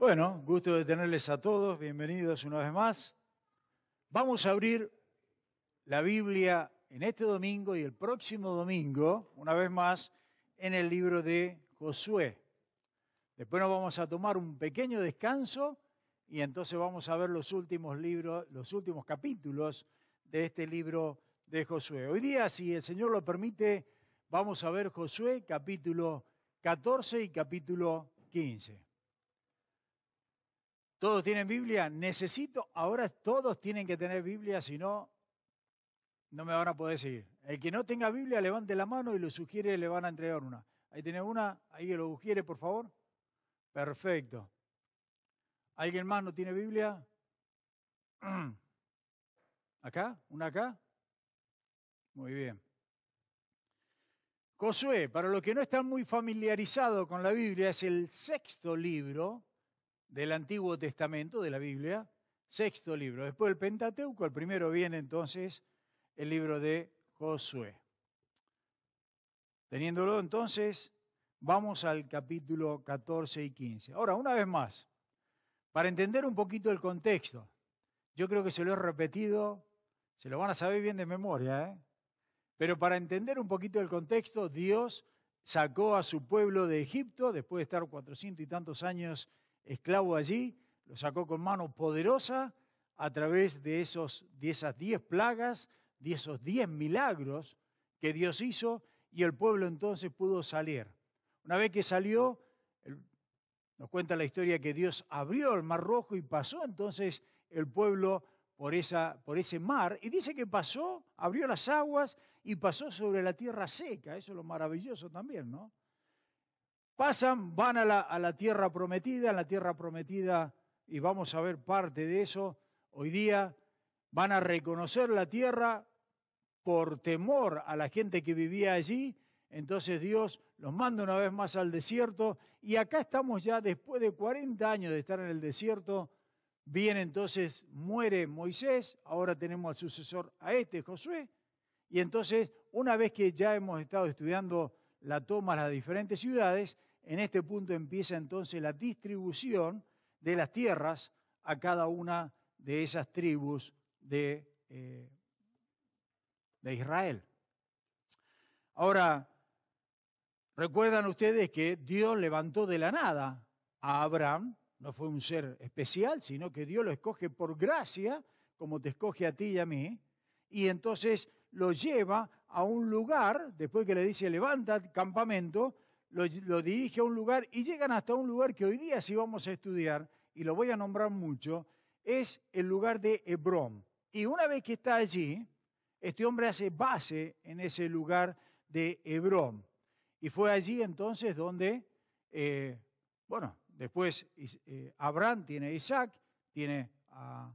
Bueno, gusto de tenerles a todos, bienvenidos una vez más. Vamos a abrir la Biblia en este domingo y el próximo domingo, una vez más, en el libro de Josué. Después nos vamos a tomar un pequeño descanso y entonces vamos a ver los últimos capítulos de este libro de Josué. Hoy día, si el Señor lo permite, vamos a ver Josué capítulo 14 y capítulo 15. ¿Todos tienen Biblia? Ahora todos tienen que tener Biblia, si no, no me van a poder seguir. El que no tenga Biblia, levante la mano y lo sugiere, le van a entregar una. Ahí tiene una, ahí que lo sugiere, por favor. Perfecto. ¿Alguien más no tiene Biblia? ¿Acá? ¿Una acá? Muy bien. Josué, para los que no están muy familiarizados con la Biblia, es el sexto libro del Antiguo Testamento, de la Biblia, sexto libro. Después del Pentateuco, el primero viene entonces el libro de Josué. Teniéndolo entonces, vamos al capítulo 14 y 15. Ahora, una vez más, para entender un poquito el contexto, yo creo que se lo he repetido, se lo van a saber bien de memoria, ¿eh? Pero para entender un poquito el contexto, Dios sacó a su pueblo de Egipto, después de estar 400 y tantos años esclavo allí, lo sacó con mano poderosa a través de esas 10 plagas, de esos 10 milagros que Dios hizo, y el pueblo entonces pudo salir. Una vez que salió, nos cuenta la historia que Dios abrió el Mar Rojo y pasó entonces el pueblo por ese mar, y dice que pasó, abrió las aguas y pasó sobre la tierra seca. Eso es lo maravilloso también, ¿no? Pasan, van a la tierra prometida, y vamos a ver parte de eso. Hoy día van a reconocer la tierra por temor a la gente que vivía allí. Entonces Dios los manda una vez más al desierto, y acá estamos ya después de 40 años de estar en el desierto. Viene entonces, muere Moisés, ahora tenemos al sucesor a Josué, y entonces una vez que ya hemos estado estudiando la toma de las diferentes ciudades, en este punto empieza entonces la distribución de las tierras a cada una de esas tribus de Israel. Ahora, recuerdan ustedes que Dios levantó de la nada a Abraham. No fue un ser especial, sino que Dios lo escoge por gracia, como te escoge a ti y a mí, y entonces lo lleva a un lugar, después que le dice levanta el campamento, lo dirige a un lugar y llegan hasta un lugar que hoy día sí vamos a estudiar, y lo voy a nombrar mucho, es el lugar de Hebrón. Y una vez que está allí, este hombre hace base en ese lugar de Hebrón. Y fue allí entonces donde, después Abraham tiene a Isaac, tiene a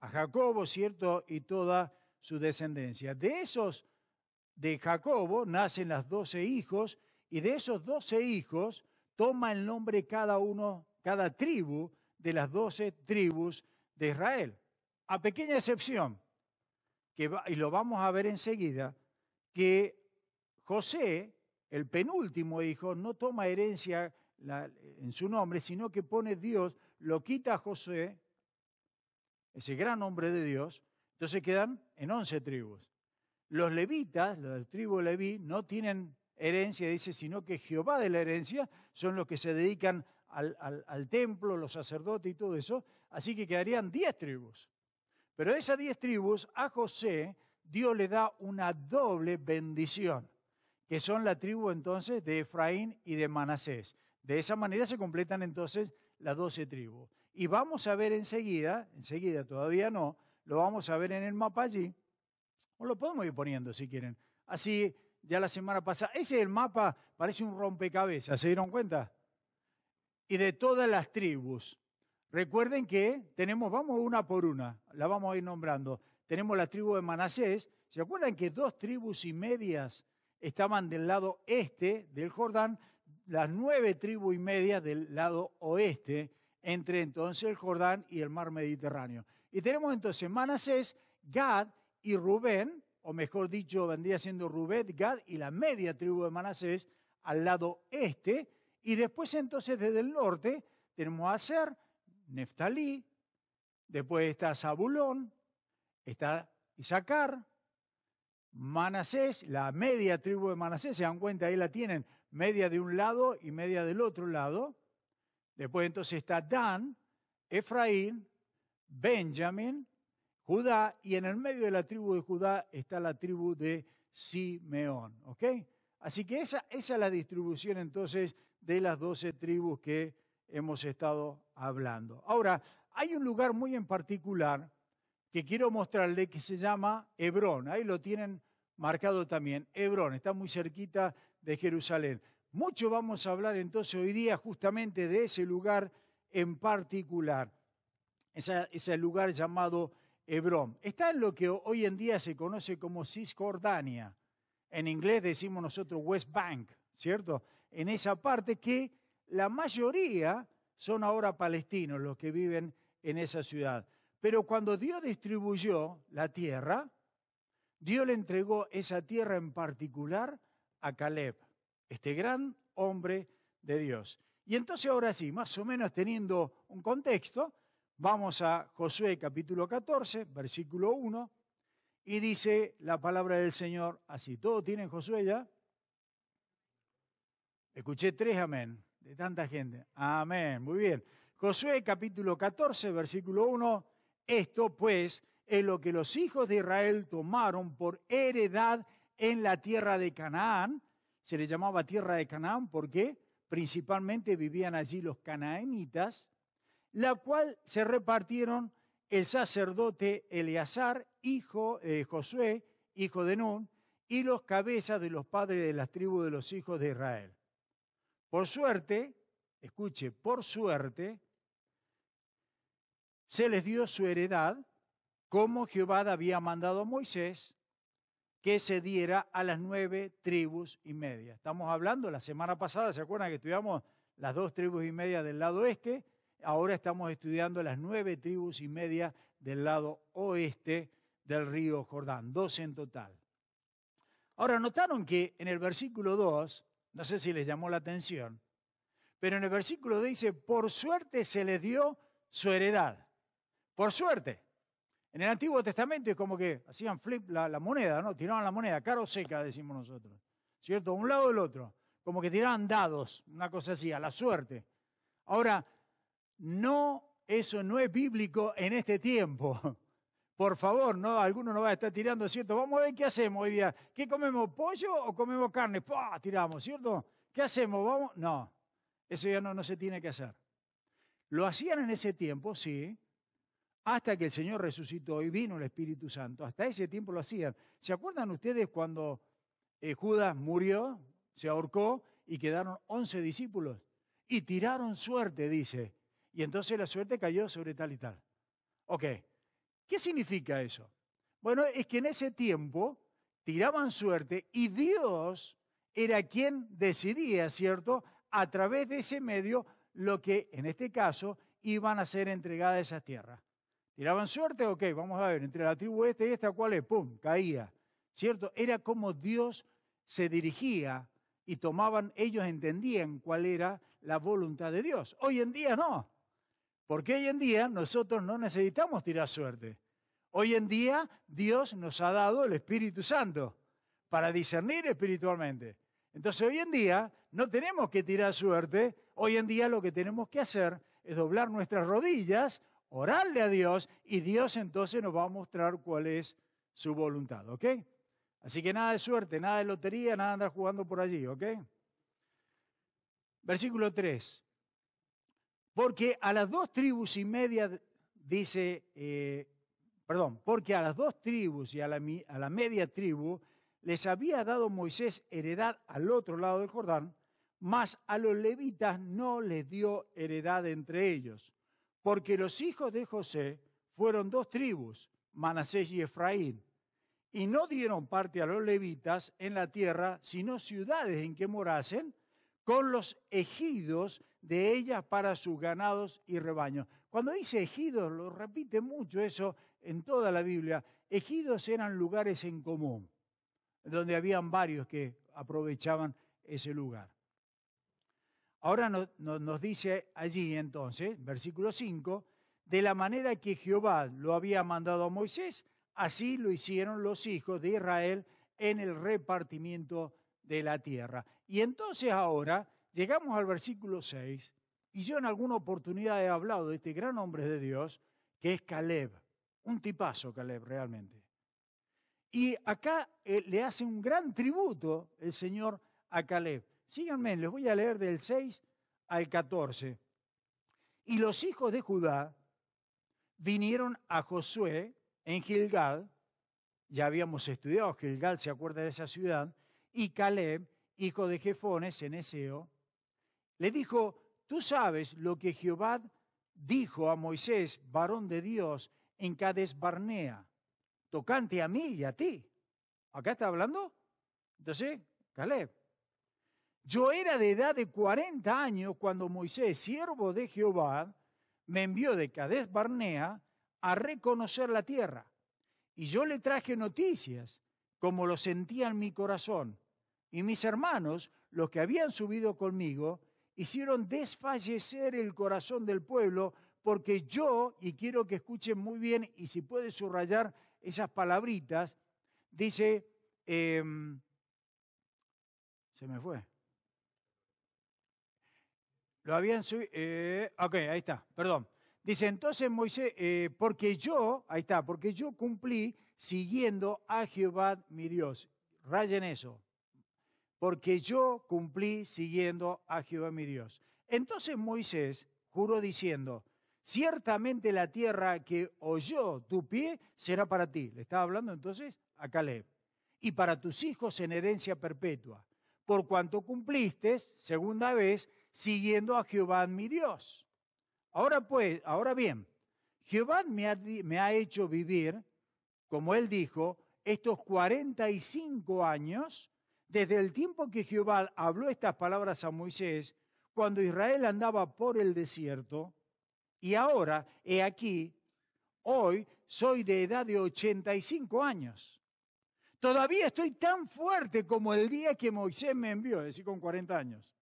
Jacobo, ¿cierto? Y toda su descendencia. De Jacobo nacen las 12 hijos, y de esos 12 hijos toma el nombre cada tribu de las 12 tribus de Israel. A pequeña excepción, y lo vamos a ver enseguida, que José, el penúltimo hijo, no toma herencia en su nombre, sino que pone Dios, lo quita a José, ese gran hombre de Dios, entonces quedan en 11 tribus. Los levitas, los del tribu de Leví, no tienen herencia, dice, sino que Jehová de la herencia son los que se dedican al templo, los sacerdotes y todo eso, así que quedarían 10 tribus. Pero de esas 10 tribus, a José, Dios le da una doble bendición, que son la tribu entonces de Efraín y de Manasés. De esa manera se completan entonces las 12 tribus. Y vamos a ver enseguida todavía no, lo vamos a ver en el mapa allí, o lo podemos ir poniendo si quieren. Así, ya la semana pasada, ese es el mapa, parece un rompecabezas, ¿se dieron cuenta? Y de todas las tribus. Recuerden que vamos una por una, la vamos a ir nombrando. Tenemos la tribu de Manasés. ¿Se acuerdan que 2 tribus y medias estaban del lado este del Jordán? Las 9 tribus y medias del lado oeste, entre entonces el Jordán y el mar Mediterráneo. Y tenemos entonces Manasés, Gad y Rubén, o mejor dicho, vendría siendo Rubén, Gad y la media tribu de Manasés al lado este. Y después entonces desde el norte tenemos a Aser, Neftalí, después está Zabulón, está Isaacar, Manasés, la media tribu de Manasés, se dan cuenta, ahí la tienen, media de un lado y media del otro lado. Después entonces está Dan, Efraín, Benjamín, Judá, y en el medio de la tribu de Judá está la tribu de Simeón, ¿ok? Así que esa es la distribución entonces de las 12 tribus que hemos estado hablando. Ahora, hay un lugar muy en particular que quiero mostrarle que se llama Hebrón. Ahí lo tienen marcado también. Hebrón, está muy cerquita de Jerusalén. Mucho vamos a hablar entonces hoy día justamente de ese lugar en particular. Ese lugar llamado Hebrón. Está en lo que hoy en día se conoce como Cisjordania. En inglés decimos nosotros West Bank, ¿cierto? En esa parte que la mayoría son ahora palestinos los que viven en esa ciudad. Pero cuando Dios distribuyó la tierra, Dios le entregó esa tierra en particular a Caleb, este gran hombre de Dios. Y entonces ahora sí, más o menos teniendo un contexto, vamos a Josué capítulo 14, versículo 1, y dice la palabra del Señor así. ¿Todos tienen Josué ya? Escuché 3 amén, de tanta gente. Amén, muy bien. Josué capítulo 14, versículo 1, esto pues es lo que los hijos de Israel tomaron por heredad en la tierra de Canaán. Se le llamaba tierra de Canaán porque principalmente vivían allí los canaanitas, la cual se repartieron el sacerdote Eleazar, hijo de Josué, hijo de Nun, y los cabezas de los padres de las tribus de los hijos de Israel. Por suerte, escuche, por suerte, se les dio su heredad, como Jehová había mandado a Moisés, que se diera a las 9 tribus y media. Estamos hablando, la semana pasada, ¿se acuerdan que estudiamos las 2 tribus y media del lado este? Ahora estamos estudiando las 9 tribus y media del lado oeste del río Jordán, 12 en total. Ahora, notaron que en el versículo 2, no sé si les llamó la atención, pero en el versículo 2 dice, por suerte se les dio su heredad. Por suerte. En el Antiguo Testamento es como que hacían flip la moneda, ¿no? Tiraban la moneda, cara o seca, decimos nosotros. ¿Cierto? Un lado o el otro. Como que tiraban dados, una cosa así, a la suerte. Ahora, eso no es bíblico en este tiempo. Por favor, no, alguno no va a estar tirando, ¿cierto? Vamos a ver qué hacemos hoy día. ¿Qué comemos, pollo o comemos carne? ¡Pah! Tiramos, ¿cierto? ¿Qué hacemos? ¿Vamos? No, eso ya no se tiene que hacer. Lo hacían en ese tiempo, sí, hasta que el Señor resucitó y vino el Espíritu Santo. Hasta ese tiempo lo hacían. ¿Se acuerdan ustedes cuando Judas murió, se ahorcó y quedaron 11 discípulos? Y tiraron suerte, dice. Y entonces la suerte cayó sobre tal y tal. Ok, ¿qué significa eso? Bueno, es que en ese tiempo tiraban suerte y Dios era quien decidía, ¿cierto?, a través de ese medio lo que, en este caso, iban a ser entregadas esas tierras. ¿Tiraban suerte? Ok, vamos a ver, entre la tribu esta y esta, ¿cuál es? ¡Pum! Caía, ¿cierto? Era como Dios se dirigía y ellos entendían cuál era la voluntad de Dios. Hoy en día no, porque hoy en día nosotros no necesitamos tirar suerte. Hoy en día Dios nos ha dado el Espíritu Santo para discernir espiritualmente. Entonces hoy en día no tenemos que tirar suerte, hoy en día lo que tenemos que hacer es doblar nuestras rodillas, orarle a Dios y Dios entonces nos va a mostrar cuál es su voluntad, ¿ok? Así que nada de suerte, nada de lotería, nada de andar jugando por allí, ¿ok? Versículo 3. Porque a las 2 tribus y media, porque a las 2 tribus y a la media tribu les había dado Moisés heredad al otro lado del Jordán, mas a los levitas no les dio heredad entre ellos. Porque los hijos de José fueron 2 tribus, Manasés y Efraín, y no dieron parte a los levitas en la tierra, sino ciudades en que morasen, con los ejidos de ellas para sus ganados y rebaños. Cuando dice ejidos, lo repite mucho eso en toda la Biblia. Ejidos eran lugares en común, donde habían varios que aprovechaban ese lugar. Ahora nos dice allí entonces, versículo 5, de la manera que Jehová lo había mandado a Moisés, así lo hicieron los hijos de Israel en el repartimiento de la tierra. Y entonces ahora llegamos al versículo 6, y yo en alguna oportunidad he hablado de este gran hombre de Dios, que es Caleb, un tipazo Caleb realmente. Y acá le hace un gran tributo el Señor a Caleb. Síganme, les voy a leer del 6 al 14. Y los hijos de Judá vinieron a Josué en Gilgal, ya habíamos estudiado Gilgal, se acuerda de esa ciudad, y Caleb, hijo de Jefone, ceneseo, le dijo, tú sabes lo que Jehová dijo a Moisés, varón de Dios, en Cades Barnea, tocante a mí y a ti. ¿Acá está hablando? Entonces, Caleb. Yo era de edad de 40 años cuando Moisés, siervo de Jehová, me envió de Cades Barnea a reconocer la tierra. Y yo le traje noticias, como lo sentía en mi corazón. Y mis hermanos, los que habían subido conmigo, hicieron desfallecer el corazón del pueblo, porque yo, y quiero que escuchen muy bien, y si puede subrayar esas palabritas, dice, se me fue. Lo habían subido, ok, ahí está, perdón. Dice, entonces Moisés, porque yo cumplí siguiendo a Jehová mi Dios. Rayen eso. Porque yo cumplí siguiendo a Jehová mi Dios. Entonces Moisés juró diciendo, ciertamente la tierra que oyó tu pie será para ti. Le estaba hablando entonces a Caleb. Y para tus hijos en herencia perpetua. Por cuanto cumpliste, segunda vez, siguiendo a Jehová mi Dios. Ahora bien, Jehová me ha hecho vivir, como él dijo, estos 45 años, desde el tiempo que Jehová habló estas palabras a Moisés, cuando Israel andaba por el desierto, y ahora, he aquí, hoy soy de edad de 85 años. Todavía estoy tan fuerte como el día que Moisés me envió, es decir, con 40 años.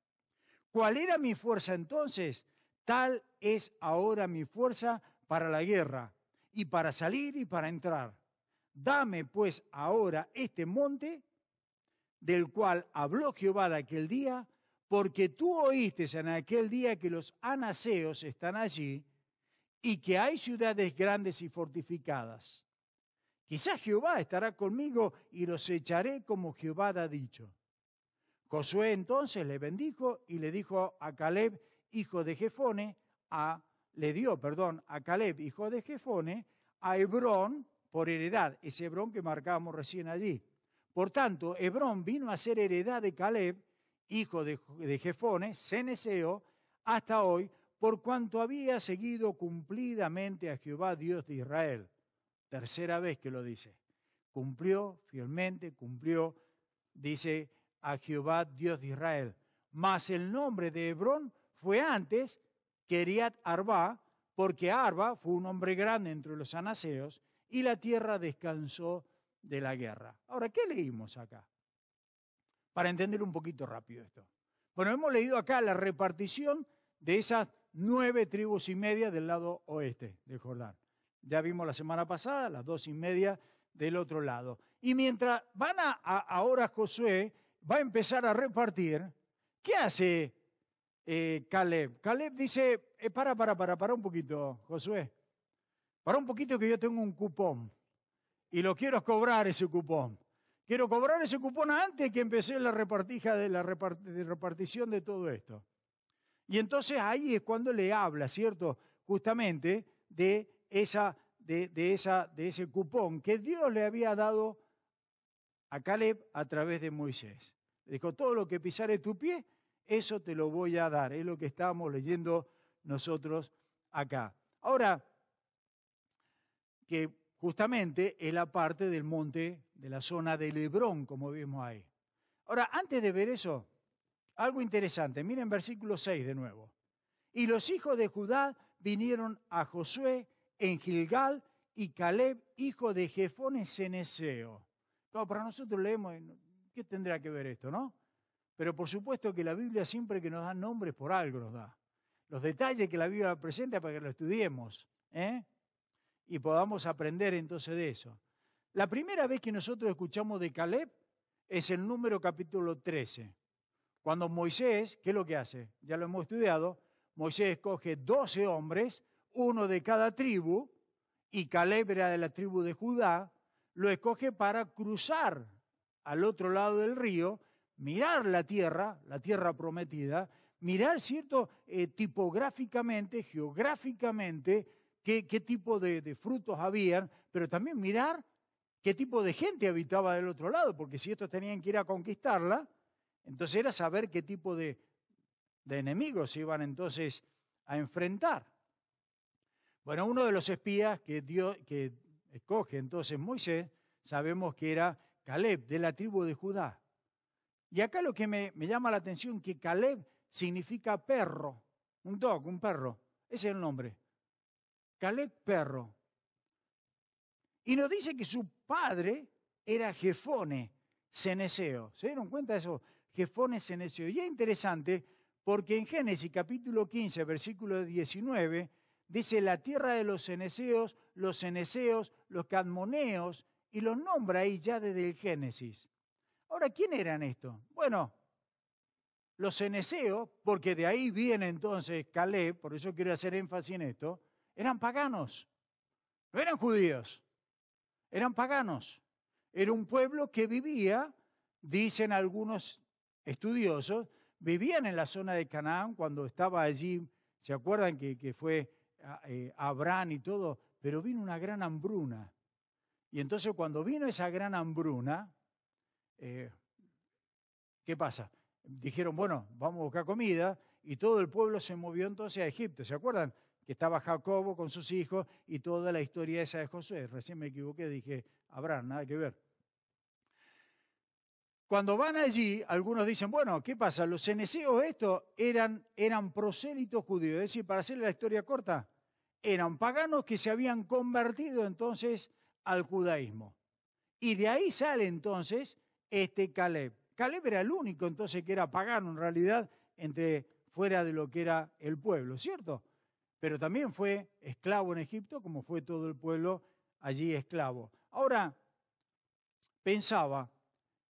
¿Cuál era mi fuerza entonces? Tal es ahora mi fuerza para la guerra, y para salir y para entrar. Dame pues ahora este monte del cual habló Jehová de aquel día, porque tú oíste en aquel día que los anaseos están allí y que hay ciudades grandes y fortificadas. Quizás Jehová estará conmigo y los echaré como Jehová ha dicho. Josué entonces le bendijo y le dijo a Caleb, hijo de Jefone, a Caleb, hijo de Jefone, a Hebrón por heredad, ese Hebrón que marcábamos recién allí. Por tanto, Hebrón vino a ser heredad de Caleb, hijo de Jefone, ceneseo, hasta hoy, por cuanto había seguido cumplidamente a Jehová, Dios de Israel. Tercera vez que lo dice. Cumplió fielmente, dice, a Jehová, Dios de Israel. Mas el nombre de Hebrón fue antes Kiriat Arba, porque Arba fue un hombre grande entre los anaseos, y la tierra descansó de la guerra. Ahora, ¿qué leímos acá? Para entender un poquito rápido esto. Bueno, hemos leído acá la repartición de esas 9 tribus y media del lado oeste del Jordán. Ya vimos la semana pasada las 2 y media del otro lado. Y mientras van ahora Josué, va a empezar a repartir, ¿qué hace Caleb? Caleb dice, para un poquito, Josué. Para un poquito que yo tengo un cupón y lo quiero cobrar ese cupón. Quiero cobrar ese cupón antes que empecé la repartija de repartición de todo esto. Y entonces ahí es cuando le habla, ¿cierto? Justamente de ese cupón que Dios le había dado a Caleb a través de Moisés. Le dijo, todo lo que pisare tu pie, eso te lo voy a dar. Es lo que estábamos leyendo nosotros acá. Ahora, que justamente es la parte del monte, de la zona del Hebrón, como vimos ahí. Ahora, antes de ver eso, algo interesante. Miren versículo 6 de nuevo. Y los hijos de Judá vinieron a Josué en Gilgal y Caleb, hijo de Jefone ceneseo. Claro, para nosotros leemos, ¿qué tendrá que ver esto, no? pero por supuesto que la Biblia siempre que nos da nombres por algo nos da. Los detalles que la Biblia presenta para que lo estudiemos, y podamos aprender entonces de eso. La primera vez que nosotros escuchamos de Caleb es el Número capítulo 13. Cuando Moisés, ¿qué es lo que hace? Ya lo hemos estudiado. Moisés escoge 12 hombres, uno de cada tribu, y Caleb era de la tribu de Judá, lo escoge para cruzar al otro lado del río, mirar la tierra prometida, mirar, ¿cierto?, tipográficamente, geográficamente, qué tipo de frutos habían, pero también mirar qué tipo de gente habitaba del otro lado, porque si estos tenían que ir a conquistarla, entonces era saber qué tipo de enemigos se iban entonces a enfrentar. Bueno, uno de los espías que escoge entonces Moisés, sabemos que era Caleb, de la tribu de Judá. Y acá lo que me llama la atención es que Caleb significa perro, un dog, un perro. Ese es el nombre. Caleb, perro. Y nos dice que su padre era Jefone ceneseo. ¿Se dieron cuenta de eso? Jefone ceneseo. Y es interesante porque en Génesis capítulo 15, versículo 19, dice la tierra de los ceneseos, los cadmoneos, y los nombra ahí ya desde el Génesis. Ahora, ¿quién eran estos? Bueno, los ceneseos, porque de ahí viene entonces Caleb, por eso quiero hacer énfasis en esto, eran paganos, no eran judíos, eran paganos. Era un pueblo que vivía, dicen algunos estudiosos, vivían en la zona de Canaán cuando estaba allí, ¿se acuerdan que fue Abraham y todo? Pero vino una gran hambruna. Y entonces cuando vino esa gran hambruna, ¿qué pasa? Dijeron, bueno, vamos a buscar comida, y todo el pueblo se movió entonces a Egipto. ¿Se acuerdan? Que estaba Jacobo con sus hijos y toda la historia esa de Josué. Recién me equivoqué, dije Abraham, nada que ver. Cuando van allí, algunos dicen, bueno, ¿qué pasa? Los ceneseos estos eran prosélitos judíos, es decir, para hacer la historia corta, eran paganos que se habían convertido entonces al judaísmo. Y de ahí sale entonces Caleb. Caleb era el único entonces que era pagano en realidad fuera de lo que era el pueblo, ¿cierto? Pero también fue esclavo en Egipto, como fue todo el pueblo allí esclavo. Ahora, pensaba,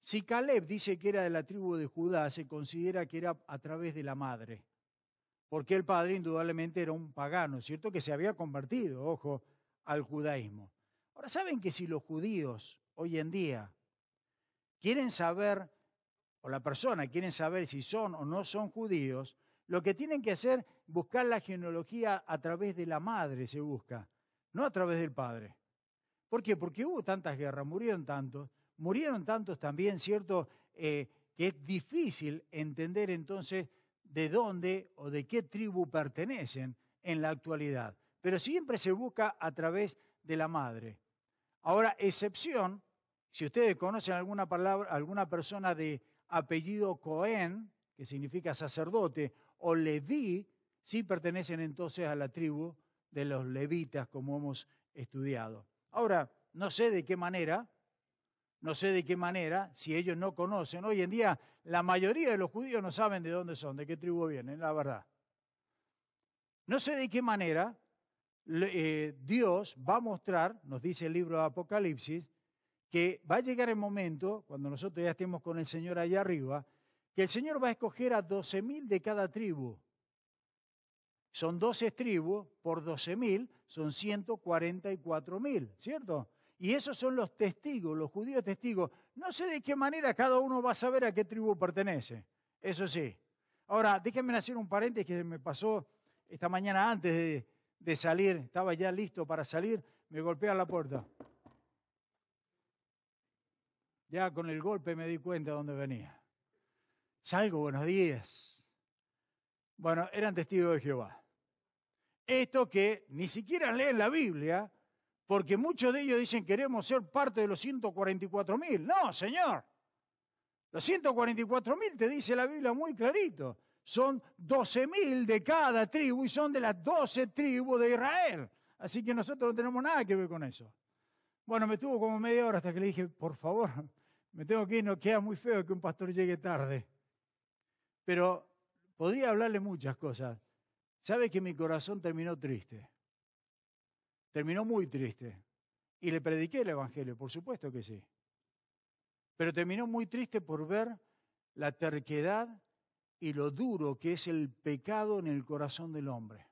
si Caleb dice que era de la tribu de Judá, se considera que era a través de la madre, porque el padre indudablemente era un pagano, ¿cierto? Que se había convertido, ojo, al judaísmo. Ahora, ¿saben que si los judíos hoy en día quieren saber, o la persona quieren saber si son o no son judíos, lo que tienen que hacer, buscar la genealogía a través de la madre se busca, no a través del padre. ¿Por qué? Porque hubo tantas guerras, murieron tantos también, ¿cierto? Que es difícil entender entonces de dónde o de qué tribu pertenecen en la actualidad. Pero siempre se busca a través de la madre. Ahora, excepción, si ustedes conocen alguna persona de apellido Cohen, que significa sacerdote, o Leví, sí pertenecen entonces a la tribu de los levitas, como hemos estudiado. Ahora, no sé de qué manera, si ellos no conocen. Hoy en día, la mayoría de los judíos no saben de dónde son, de qué tribu vienen, la verdad. No sé de qué manera Dios va a mostrar, nos dice el libro de Apocalipsis, que va a llegar el momento, cuando nosotros ya estemos con el Señor allá arriba, que el Señor va a escoger a 12.000 de cada tribu. Son 12 tribus por 12.000, son 144.000, ¿cierto? Y esos son los testigos, los judíos testigos. No sé de qué manera cada uno va a saber a qué tribu pertenece, eso sí. Ahora, déjenme hacer un paréntesis que me pasó esta mañana antes de salir, estaba ya listo para salir, me golpean la puerta. Ya con el golpe me di cuenta de dónde venía. Salgo, buenos días. Bueno, eran testigos de Jehová. Esto que ni siquiera leen la Biblia, porque muchos de ellos dicen queremos ser parte de los 144.000. No, señor. Los 144.000 te dice la Biblia muy clarito. Son 12.000 de cada tribu y son de las 12 tribus de Israel. Así que nosotros no tenemos nada que ver con eso. Bueno, me tuvo como media hora hasta que le dije, por favor, me tengo que ir, no queda muy feo que un pastor llegue tarde. pero podría hablarle muchas cosas. ¿Sabe que mi corazón terminó triste? Terminó muy triste. Y le prediqué el Evangelio, por supuesto que sí. Pero terminó muy triste por ver la terquedad y lo duro que es el pecado en el corazón del hombre.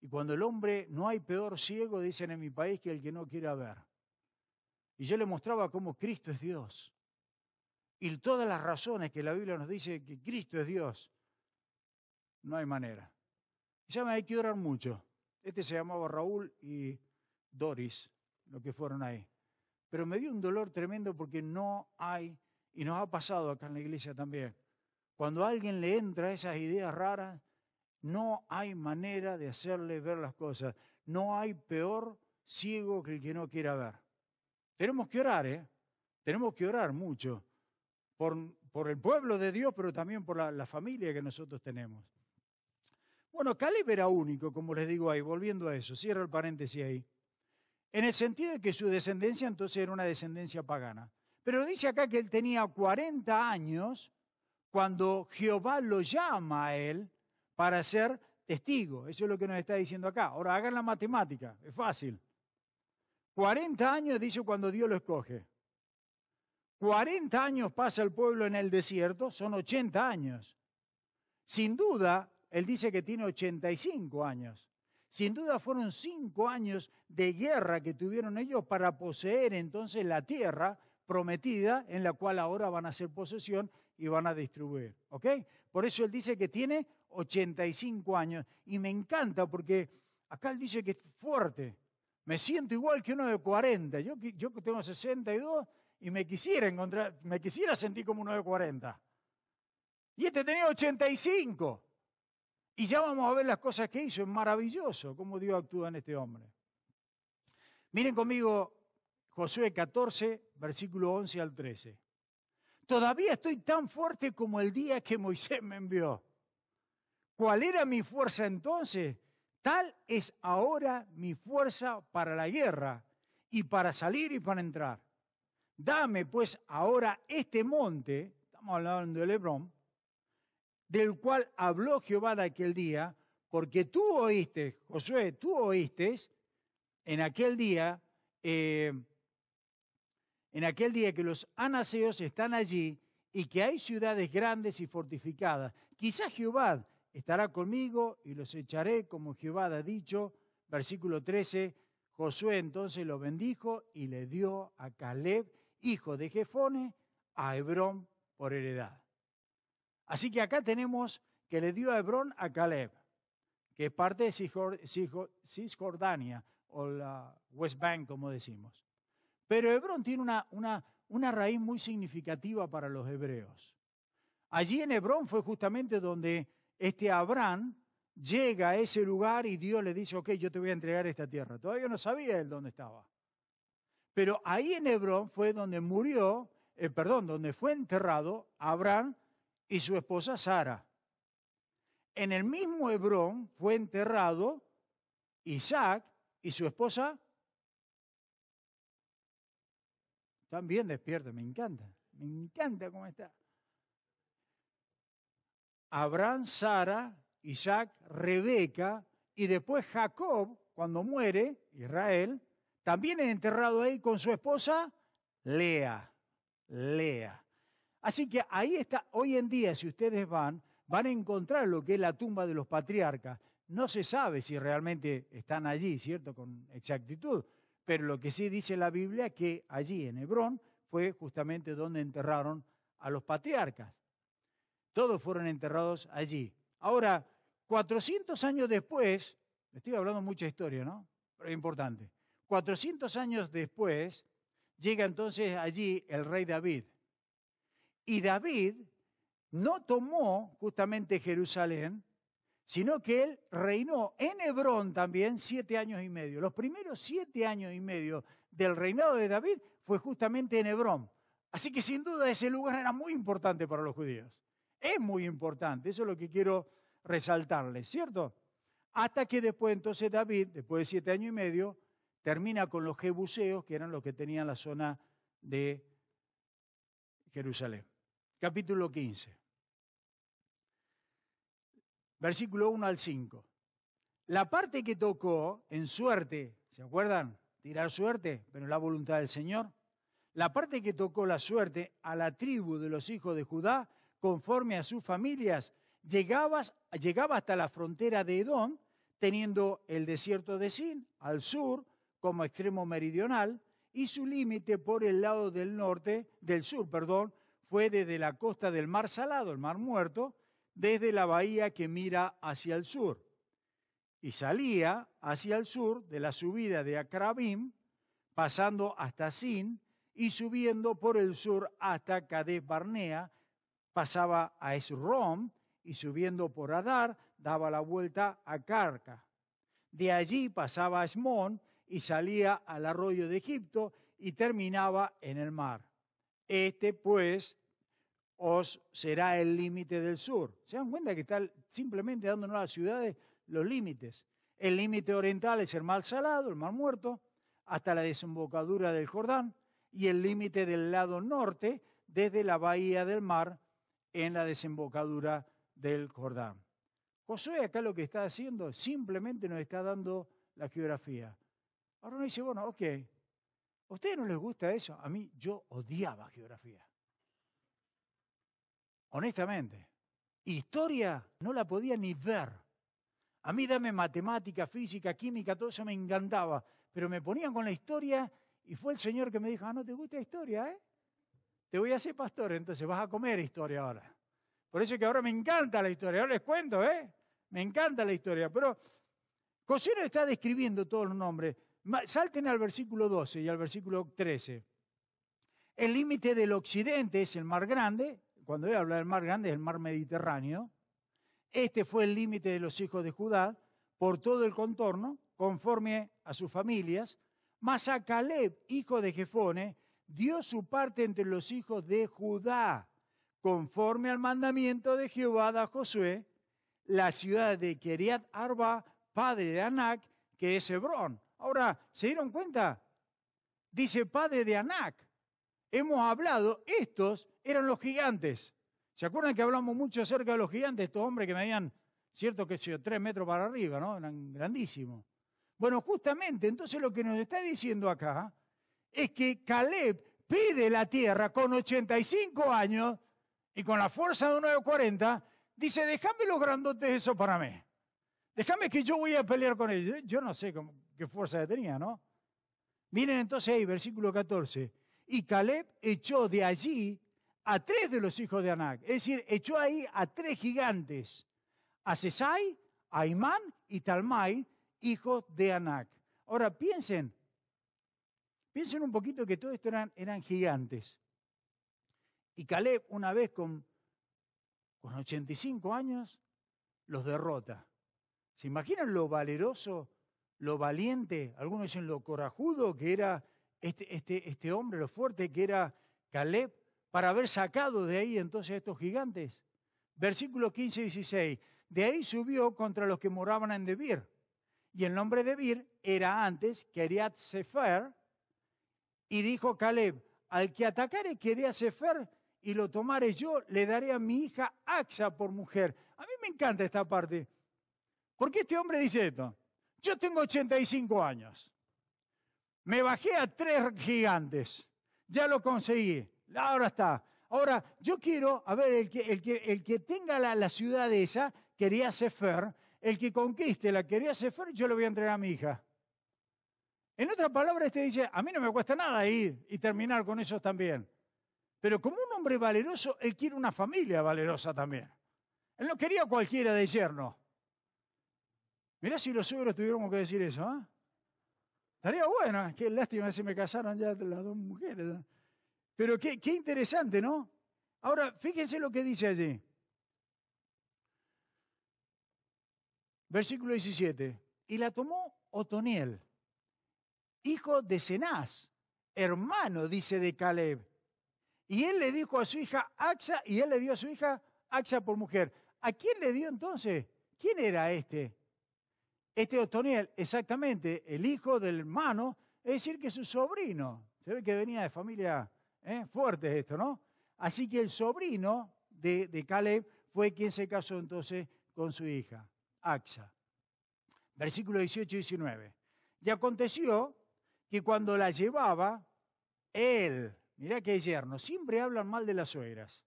Y cuando el hombre, no hay peor ciego, dicen en mi país, que el que no quiera ver. Y yo le mostraba cómo Cristo es Dios. Y todas las razones que la Biblia nos dice que Cristo es Dios, no hay manera. Ya me hay que orar mucho. Este se llamaba Raúl y Doris, lo que fueron ahí. Pero me dio un dolor tremendo porque no hay, y nos ha pasado acá en la iglesia también, cuando a alguien le entra esas ideas raras, no hay manera de hacerle ver las cosas. No hay peor ciego que el que no quiera ver. Tenemos que orar, ¿eh? Tenemos que orar mucho por el pueblo de Dios, pero también por la familia que nosotros tenemos. Bueno, Caleb era único, como les digo ahí, volviendo a eso, cierro el paréntesis ahí, en el sentido de que su descendencia entonces era una descendencia pagana. Pero dice acá que él tenía 40 años cuando Jehová lo llama a él para ser testigo. Eso es lo que nos está diciendo acá. Ahora, hagan la matemática, es fácil. 40 años dice cuando Dios lo escoge. 40 años pasa el pueblo en el desierto, son 80 años. Sin duda, él dice que tiene 85 años. Sin duda fueron 5 años de guerra que tuvieron ellos para poseer entonces la tierra prometida en la cual ahora van a hacer posesión y van a distribuir. ¿Ok? Por eso él dice que tiene 85 años. Y me encanta porque acá él dice que es fuerte. Me siento igual que uno de 40. Yo tengo 62 y me quisiera sentir como uno de 40. Y este tenía 85. Y ya vamos a ver las cosas que hizo. Es maravilloso cómo Dios actúa en este hombre. Miren conmigo Josué 14, versículo 11 al 13. Todavía estoy tan fuerte como el día que Moisés me envió. ¿Cuál era mi fuerza entonces? Tal es ahora mi fuerza para la guerra y para salir y para entrar. Dame pues ahora este monte, estamos hablando del Hebrón, del cual habló Jehová de aquel día, porque tú oíste, Josué, tú oíste en aquel día que los anaseos están allí y que hay ciudades grandes y fortificadas. Quizás Jehová estará conmigo y los echaré como Jehová ha dicho. Versículo 13, Josué entonces lo bendijo y le dio a Caleb, hijo de Jefone, a Hebrón por heredad. Así que acá tenemos que le dio a Hebrón a Caleb, que es parte de Cisjordania o la West Bank, como decimos. Pero Hebrón tiene una raíz muy significativa para los hebreos. Allí en Hebrón fue justamente donde Abraham llega a ese lugar y Dios le dice, ok, yo te voy a entregar esta tierra. Todavía no sabía él dónde estaba. Pero ahí en Hebrón fue donde donde fue enterrado Abraham y su esposa Sara. En el mismo Hebrón fue enterrado Isaac y su esposa. Están bien despiertos, me encanta cómo está. Abraham, Sara, Isaac, Rebeca y después Jacob, cuando muere, Israel, también es enterrado ahí con su esposa Lea. Así que ahí está, hoy en día, si ustedes van a encontrar lo que es la tumba de los patriarcas. No se sabe si realmente están allí, ¿cierto?, con exactitud. Pero lo que sí dice la Biblia es que allí en Hebrón fue justamente donde enterraron a los patriarcas. Todos fueron enterrados allí. Ahora, 400 años después, estoy hablando mucha historia, ¿no? Pero es importante. 400 años después, llega entonces allí el rey David. Y David no tomó justamente Jerusalén, sino que él reinó en Hebrón también 7 años y medio. Los primeros 7 años y medio del reinado de David fue justamente en Hebrón. Así que sin duda ese lugar era muy importante para los judíos. Es muy importante, eso es lo que quiero resaltarles, ¿cierto? Hasta que después entonces David, después de 7 años y medio, termina con los jebuseos, que eran los que tenían la zona de Jerusalén. Capítulo 15. versículo 1 al 5. La parte que tocó en suerte, ¿se acuerdan? Tirar suerte, pero la voluntad del Señor. La parte que tocó la suerte a la tribu de los hijos de Judá, conforme a sus familias, llegaba hasta la frontera de Edom, teniendo el desierto de Sin al sur como extremo meridional, y su límite por el lado del sur, fue desde la costa del Mar Salado, el Mar Muerto, desde la bahía que mira hacia el sur. Y salía hacia el sur de la subida de Acrabim, pasando hasta Sin, y subiendo por el sur hasta Cades Barnea, pasaba a Esrom, y subiendo por Adar, daba la vuelta a Carca. De allí pasaba a Esmón, y salía al arroyo de Egipto, y terminaba en el mar. Este, pues, os será el límite del sur. ¿Se dan cuenta que está simplemente dándonos a las ciudades los límites? El límite oriental es el Mar Salado, el Mar Muerto, hasta la desembocadura del Jordán, y el límite del lado norte, desde la bahía del mar, en la desembocadura del Jordán. Josué acá lo que está haciendo, simplemente nos está dando la geografía. Ahora uno dice, bueno, ok, ¿a ustedes no les gusta eso? A mí, yo odiaba geografía. Honestamente, historia no la podía ni ver. A mí dame matemática, física, química, todo eso me encantaba. Pero me ponían con la historia y fue el Señor que me dijo, ¿no te gusta la historia, eh? Te voy a hacer pastor, entonces vas a comer historia ahora. Por eso es que ahora me encanta la historia. Ahora les cuento, me encanta la historia. Pero Josué nos está describiendo todos los nombres. Salten al versículo 12 y al versículo 13. El límite del occidente es el Mar Grande. Cuando él habla del Mar Grande es el Mar Mediterráneo. Este fue el límite de los hijos de Judá por todo el contorno, conforme a sus familias. Mas a Caleb, hijo de Jefone, dio su parte entre los hijos de Judá, conforme al mandamiento de Jehová a Josué, la ciudad de Kiriat Arba, padre de Anac, que es Hebrón. Ahora, ¿se dieron cuenta? Dice padre de Anac. Hemos hablado, estos eran los gigantes. ¿Se acuerdan que hablamos mucho acerca de los gigantes? Estos hombres que medían, cierto que 3 metros para arriba, ¿no? Eran grandísimos. Bueno, justamente, entonces lo que nos está diciendo acá es que Caleb pide la tierra con 85 años y con la fuerza de uno de 40, dice, déjame los grandotes eso para mí. Déjame que yo voy a pelear con ellos. Yo no sé qué fuerza tenía, ¿no? Miren entonces ahí, versículo 14. Y Caleb echó de allí a 3 de los hijos de Anac. Es decir, echó ahí a 3 gigantes. A Sesai, a Imán y Talmai, hijos de Anac. Ahora piensen un poquito que todo esto eran gigantes. Y Caleb, una vez con 85 años, los derrota. ¿Se imaginan lo valeroso, lo valiente, algunos dicen lo corajudo que era este hombre, lo fuerte que era Caleb, para haber sacado de ahí entonces a estos gigantes? Versículos 15 y 16. De ahí subió contra los que moraban en Debir. Y el nombre de Debir era antes Kiriat Sefer. Y dijo Caleb, al que atacare Kiriat Sefer y lo tomare yo, le daré a mi hija Axa por mujer. A mí me encanta esta parte. ¿Por qué este hombre dice esto? Yo tengo 85 años. Me bajé a 3 gigantes. Ya lo conseguí. Ahora está. Ahora, yo quiero, a ver, el que tenga la ciudad esa, Kiriat Sefer, el que conquiste la Kiriat Sefer, yo le voy a entregar a mi hija. En otras palabras, este dice, a mí no me cuesta nada ir y terminar con esos también. Pero como un hombre valeroso, él quiere una familia valerosa también. Él no quería cualquiera de yerno. Mirá si los suegros tuviéramos que decir eso, ¿eh? Estaría bueno, qué lástima si me casaron ya las 2 mujeres, ¿no? Pero qué interesante, ¿no? Ahora, fíjense lo que dice allí. Versículo 17. Y la tomó Otoniel, hijo de Cenaz, hermano, dice, de Caleb. Y él le dijo a su hija Axa, y él le dio a su hija Axa por mujer. ¿A quién le dio entonces? ¿Quién era este? Este Otoniel, exactamente, el hijo del hermano, es decir, que su sobrino. Se ve que venía de familia fuerte esto, ¿no? Así que el sobrino de Caleb fue quien se casó entonces con su hija, Axa. Versículo 18 y 19. Y aconteció que cuando la llevaba, él, mirá que yerno, siempre hablan mal de las suegras.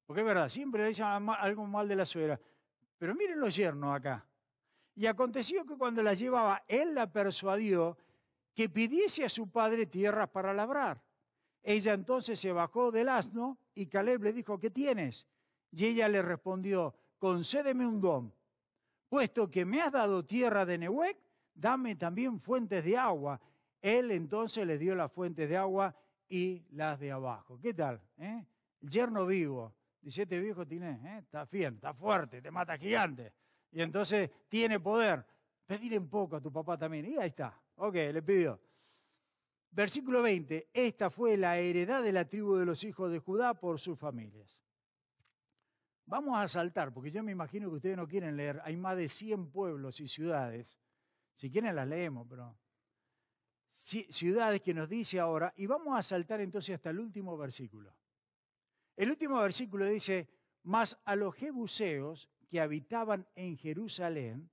Porque es verdad, siempre dicen algo mal de la suegra. Pero miren los yernos acá. Y aconteció que cuando la llevaba, él la persuadió que pidiese a su padre tierras para labrar. Ella entonces se bajó del asno y Caleb le dijo, ¿qué tienes? Y ella le respondió, concédeme un don. Puesto que me has dado tierra de Nehuec, dame también fuentes de agua. Él entonces le dio las fuentes de agua y las de abajo. ¿Qué tal? El yerno vivo. Dice, este viejo tiene, está bien, está fuerte, te mata gigante. Y entonces tiene poder. Pedir un poco a tu papá también. Y ahí está. Ok, le pidió. Versículo 20. Esta fue la heredad de la tribu de los hijos de Judá por sus familias. Vamos a saltar, porque yo me imagino que ustedes no quieren leer. Hay más de 100 pueblos y ciudades. Si quieren las leemos, pero ciudades que nos dice ahora. Y vamos a saltar entonces hasta el último versículo. El último versículo dice, mas a los jebuseos que habitaban en Jerusalén,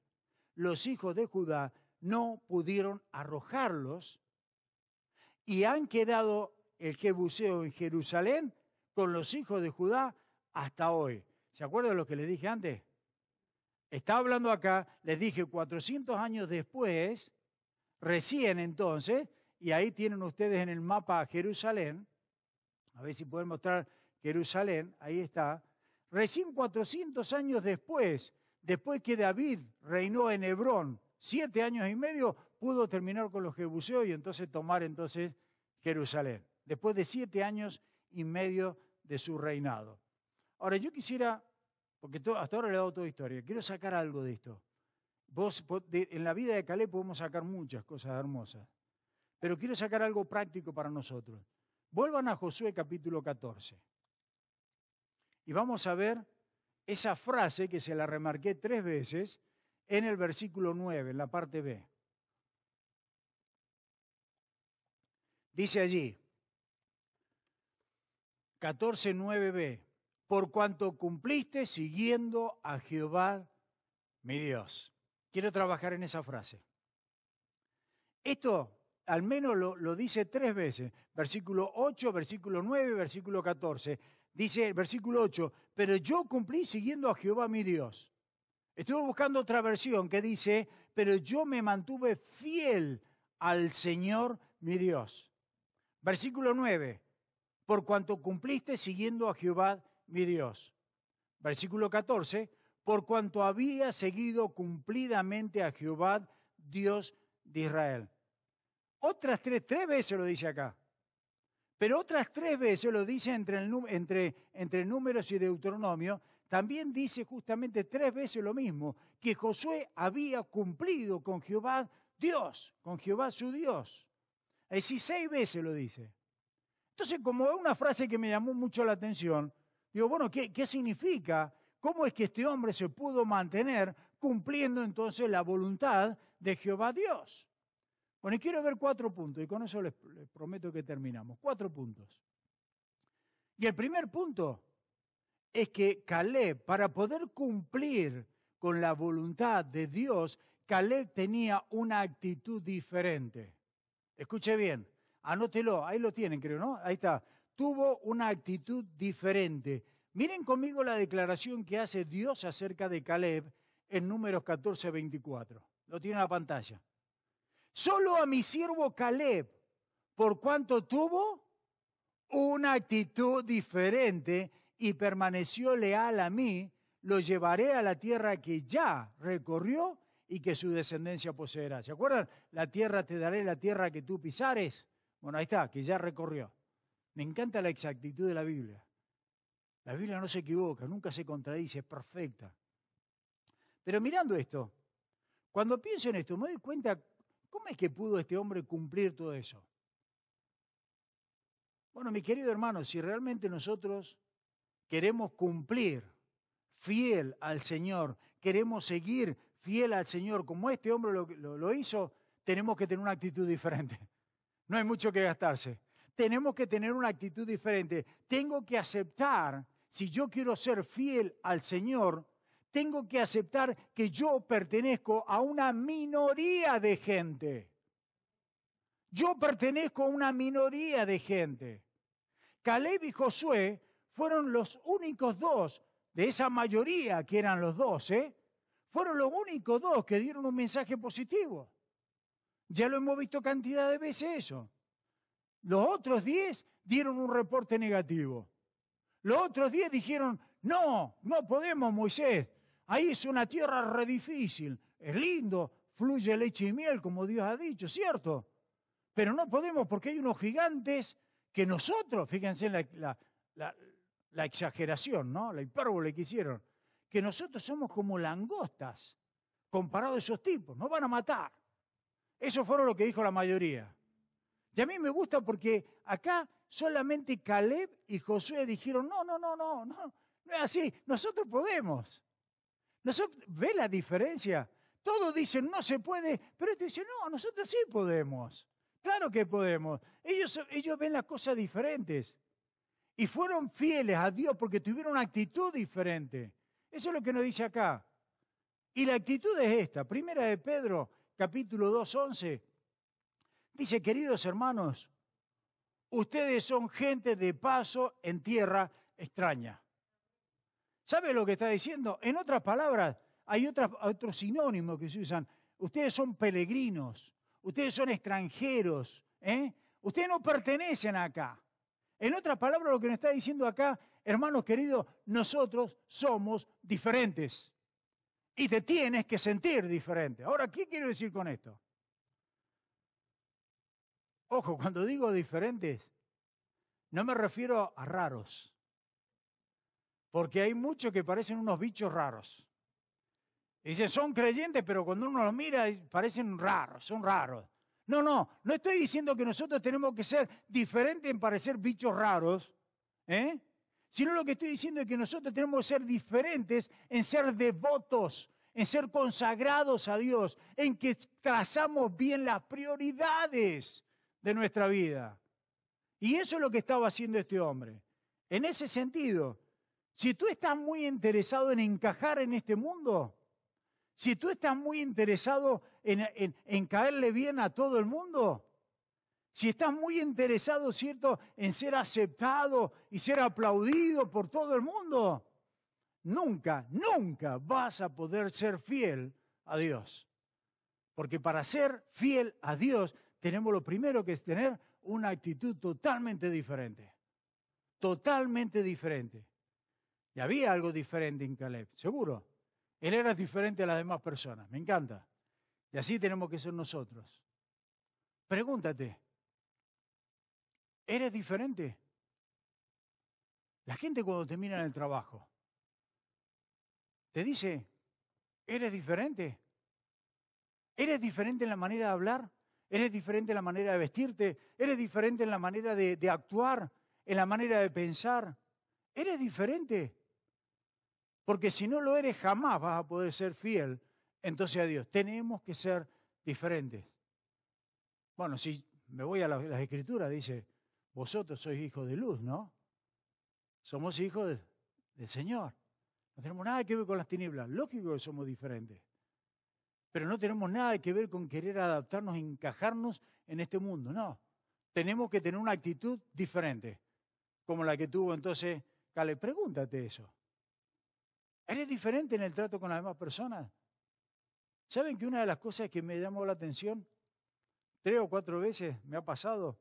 los hijos de Judá no pudieron arrojarlos y han quedado el jebuseo en Jerusalén con los hijos de Judá hasta hoy. ¿Se acuerdan de lo que les dije antes? Estaba hablando acá, les dije 400 años después, recién entonces, y ahí tienen ustedes en el mapa Jerusalén, a ver si pueden mostrar Jerusalén, ahí está, recién 400 años después que David reinó en Hebrón, 7 años y medio, pudo terminar con los jebuseos y entonces tomar entonces Jerusalén, después de 7 años y medio de su reinado. Ahora yo quisiera, porque hasta ahora le he dado toda historia, quiero sacar algo de esto. En la vida de Caleb podemos sacar muchas cosas hermosas, pero quiero sacar algo práctico para nosotros. Vuelvan a Josué capítulo 14 y vamos a ver esa frase que se la remarqué 3 veces en el versículo 9, en la parte B. Dice allí, 14:9b, por cuanto cumpliste siguiendo a Jehová mi Dios. Quiero trabajar en esa frase. Esto al menos lo dice 3 veces, versículo 8, versículo 9, versículo 14. Dice el versículo 8, pero yo cumplí siguiendo a Jehová mi Dios. Estuve buscando otra versión que dice, pero yo me mantuve fiel al Señor mi Dios. Versículo 9, por cuanto cumpliste siguiendo a Jehová mi Dios. Versículo 14, por cuanto había seguido cumplidamente a Jehová, Dios de Israel. Otras 3 veces lo dice acá. Pero otras 3 veces lo dice entre Números y Deuteronomio. También dice justamente 3 veces lo mismo, que Josué había cumplido con Jehová Dios, con Jehová su Dios. Es decir, 6 veces lo dice. Entonces, como es una frase que me llamó mucho la atención, digo, bueno, ¿qué significa? ¿Cómo es que este hombre se pudo mantener cumpliendo entonces la voluntad de Jehová Dios? Bueno, y quiero ver 4 puntos, y con eso les prometo que terminamos. 4 puntos. Y el primer punto es que Caleb, para poder cumplir con la voluntad de Dios, Caleb tenía una actitud diferente. Escuche bien, anótelo, ahí lo tienen, creo, ¿no? Ahí está. Tuvo una actitud diferente. Miren conmigo la declaración que hace Dios acerca de Caleb en Números 14:24. Lo tiene en la pantalla. Solo a mi siervo Caleb, por cuanto tuvo una actitud diferente y permaneció leal a mí, lo llevaré a la tierra que ya recorrió y que su descendencia poseerá. ¿Se acuerdan? La tierra te daré, la tierra que tú pisares. Bueno, ahí está, que ya recorrió. Me encanta la exactitud de la Biblia. La Biblia no se equivoca, nunca se contradice, es perfecta. Pero mirando esto, cuando pienso en esto, me doy cuenta, ¿cómo es que pudo este hombre cumplir todo eso? Bueno, mi querido hermano, si realmente nosotros queremos cumplir fiel al Señor, queremos seguir fiel al Señor, como este hombre lo hizo, tenemos que tener una actitud diferente. No hay mucho que gastarse. Tenemos que tener una actitud diferente. Tengo que aceptar, si yo quiero ser fiel al Señor, tengo que aceptar que yo pertenezco a una minoría de gente. Yo pertenezco a una minoría de gente. Caleb y Josué fueron los únicos dos de esa mayoría que eran los 12, fueron los únicos dos que dieron un mensaje positivo. Ya lo hemos visto cantidad de veces eso. Los otros 10 dieron un reporte negativo. Los otros 10 dijeron, no podemos, Moisés. Ahí es una tierra re difícil. Es lindo, fluye leche y miel, como Dios ha dicho, ¿cierto? Pero no podemos porque hay unos gigantes que nosotros, fíjense la exageración, ¿no? La hipérbole que hicieron, que nosotros somos como langostas comparados a esos tipos, nos van a matar. Eso fue lo que dijo la mayoría. Y a mí me gusta porque acá solamente Caleb y Josué dijeron, no es así, nosotros podemos. ¿Ve la diferencia? Todos dicen, no se puede, pero este dice, no, nosotros sí podemos. Claro que podemos. Ellos ven las cosas diferentes. Y fueron fieles a Dios porque tuvieron una actitud diferente. Eso es lo que nos dice acá. Y la actitud es esta. Primera de Pedro, capítulo 2:11. Dice, queridos hermanos, ustedes son gente de paso en tierra extraña. ¿Sabe lo que está diciendo? En otras palabras, hay otros sinónimos que se usan. Ustedes son peregrinos, ustedes son extranjeros, ustedes no pertenecen acá. En otras palabras, lo que nos está diciendo acá, hermanos queridos, nosotros somos diferentes. Y te tienes que sentir diferente. Ahora, ¿qué quiero decir con esto? Ojo, cuando digo diferentes, no me refiero a raros. Porque hay muchos que parecen unos bichos raros. Y dicen, son creyentes, pero cuando uno los mira, parecen raros, son raros. No estoy diciendo que nosotros tenemos que ser diferentes en parecer bichos raros, sino lo que estoy diciendo es que nosotros tenemos que ser diferentes en ser devotos, en ser consagrados a Dios, en que trazamos bien las prioridades de nuestra vida. Y eso es lo que estaba haciendo este hombre. En ese sentido, si tú estás muy interesado en encajar en este mundo, si tú estás muy interesado en caerle bien a todo el mundo, si estás muy interesado, ¿cierto?, en ser aceptado y ser aplaudido por todo el mundo, nunca vas a poder ser fiel a Dios. Porque para ser fiel a Dios, tenemos lo primero que es tener una actitud totalmente diferente. Totalmente diferente. Y había algo diferente en Caleb, seguro. Él era diferente a las demás personas, me encanta. Y así tenemos que ser nosotros. Pregúntate, ¿eres diferente? La gente cuando te mira en el trabajo, te dice, ¿eres diferente? ¿Eres diferente en la manera de hablar? ¿Eres diferente en la manera de vestirte? ¿Eres diferente en la manera de actuar? ¿En la manera de pensar? ¿Eres diferente? Porque si no lo eres, jamás vas a poder ser fiel entonces a Dios. Tenemos que ser diferentes. Bueno, si me voy a las Escrituras, dice, vosotros sois hijos de luz, ¿no? Somos hijos del Señor. No tenemos nada que ver con las tinieblas. Lógico que somos diferentes. Pero no tenemos nada que ver con querer adaptarnos, encajarnos en este mundo. No. Tenemos que tener una actitud diferente, como la que tuvo entonces Caleb. Pregúntate eso. ¿Eres diferente en el trato con las demás personas? ¿Saben que una de las cosas que me llamó la atención, 3 o 4 veces me ha pasado,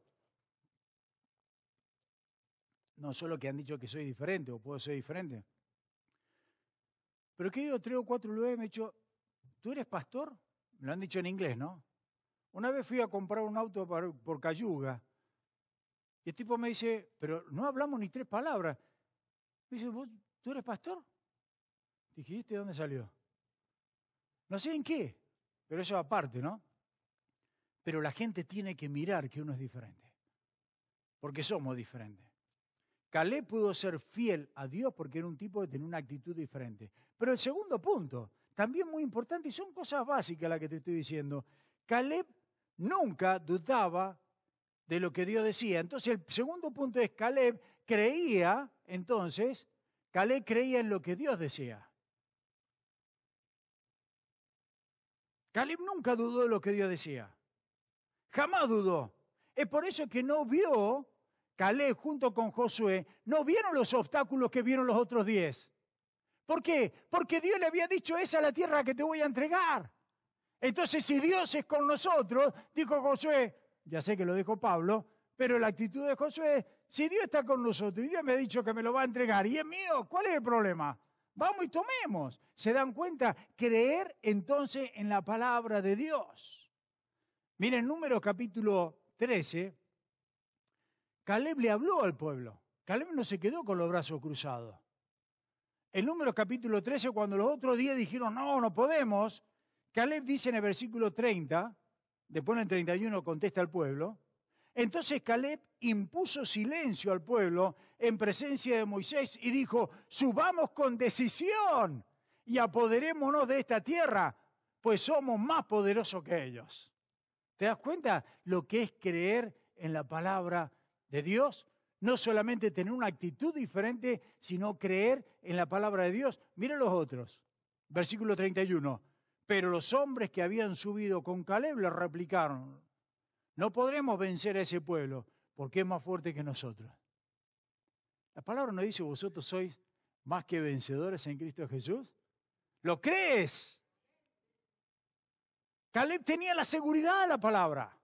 no solo que han dicho que soy diferente o puedo ser diferente, pero que yo 3 o 4 veces me he dicho, ¿tú eres pastor? Me lo han dicho en inglés, ¿no? Una vez fui a comprar un auto por Cayuga y el tipo me dice, pero no hablamos ni 3 palabras. Me dice, ¿tú eres pastor? Dije, ¿de dónde salió? No sé en qué, pero eso aparte, ¿no? Pero la gente tiene que mirar que uno es diferente, porque somos diferentes. Caleb pudo ser fiel a Dios porque era un tipo que tenía una actitud diferente. Pero el segundo punto, también muy importante, y son cosas básicas las que te estoy diciendo, Caleb nunca dudaba de lo que Dios decía. Entonces el segundo punto es, Caleb creía en lo que Dios decía. Caleb nunca dudó de lo que Dios decía. Jamás dudó. Es por eso que no vio, Caleb junto con Josué, no vieron los obstáculos que vieron los otros 10. ¿Por qué? Porque Dios le había dicho, esa es la tierra que te voy a entregar. Entonces, si Dios es con nosotros, dijo Josué, ya sé que lo dijo Pablo, pero la actitud de Josué es, si Dios está con nosotros y Dios me ha dicho que me lo va a entregar y es mío, ¿cuál es el problema? Vamos y tomemos. ¿Se dan cuenta? Creer entonces en la palabra de Dios. Miren, Números capítulo 13, Caleb le habló al pueblo. Caleb no se quedó con los brazos cruzados. En Números capítulo 13, cuando los otros 10 dijeron, no podemos, Caleb dice en el versículo 30, después en el 31 contesta al pueblo, entonces Caleb impuso silencio al pueblo en presencia de Moisés y dijo, subamos con decisión y apoderémonos de esta tierra, pues somos más poderosos que ellos. ¿Te das cuenta lo que es creer en la palabra de Dios? No solamente tener una actitud diferente, sino creer en la palabra de Dios. Miren los otros. Versículo 31. Pero los hombres que habían subido con Caleb le replicaron, no podremos vencer a ese pueblo porque es más fuerte que nosotros. La palabra no dice, vosotros sois más que vencedores en Cristo Jesús. ¿Lo crees? Caleb tenía la seguridad de la palabra.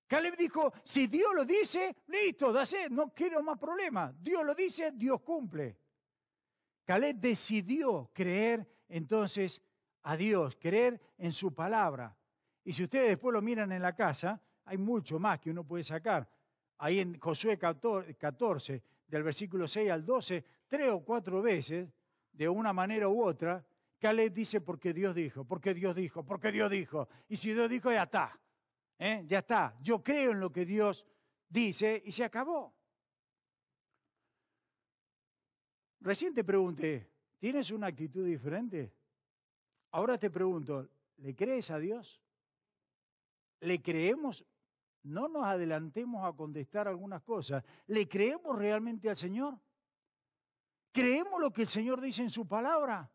Caleb dijo, si Dios lo dice, listo, no quiero más problemas. Dios lo dice, Dios cumple. Caleb decidió creer entonces a Dios, creer en su palabra. Y si ustedes después lo miran en la casa, hay mucho más que uno puede sacar. Ahí en Josué 14, del versículo 6 al 12, 3 o 4 veces, de una manera u otra, Caleb dice, porque Dios dijo, porque Dios dijo, porque Dios dijo. Y si Dios dijo, ya está. Ya está. Yo creo en lo que Dios dice y se acabó. Recién te pregunté, ¿tienes una actitud diferente? Ahora te pregunto, ¿le crees a Dios? ¿Le creemos? No nos adelantemos a contestar algunas cosas. ¿Le creemos realmente al Señor? ¿Creemos lo que el Señor dice en su palabra?